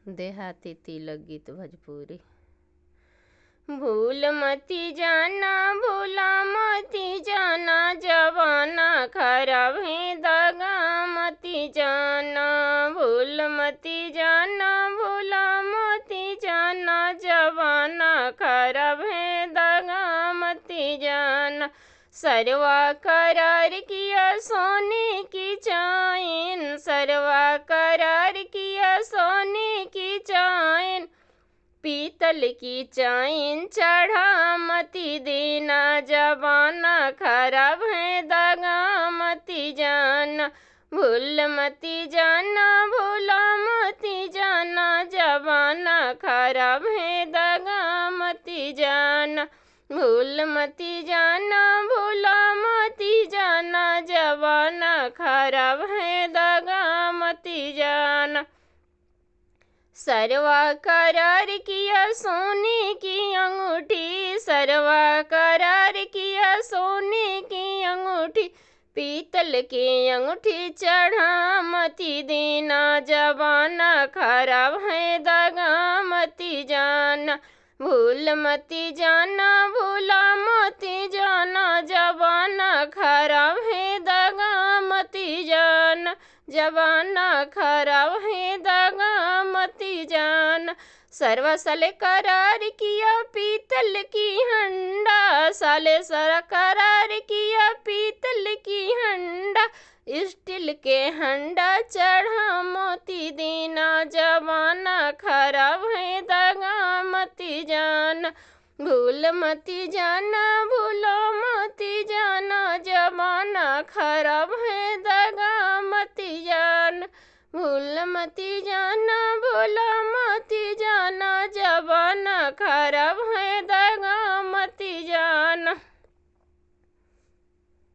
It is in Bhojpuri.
देहाती तिलक गीत भोजपुरी। भूल मती जाना भूला मती जाना जवाना खराब है दगा मती जाना। भूल मती जाना भूला मती जाना जवाना खराब है दगा मती जाना। सरवा करार किया सोने की चाइन, सरवा करार किया सोने की चाइन, पीतल की चाइन चढ़ा मती देना जवाना खराब है दगा मती जाना। भूल मती जाना भूला मती जाना जवाना खराब है दगा मती जाना। भूल मती जाना भूला मती जाना जवाना खराब है दगा मती जाना। सरवा करार किया सोने की अंगूठी, सरवा करार किया सोने की अंगूठी, पीतल की अंगूठी चढ़ा मती देना जवाना खराब है दगा मती जाना। भूल मती जाना भूला मती जाना जवाना खराब है दगा मती जाना, जवाना खराब है दगा मती जाना। सर्व साले करार किया पीतल की हंडा, साले सर करार किया पीतल की हंडा, स्टील के हंडा चढ़ा मोती देना जवाना खराब है दगा मती जाना। भूल मती जाना भूलो मती जाना जवाना खराब है दगा मती जाना। भूल मती जाना भूलो मती जाना जवाना खराब है दगा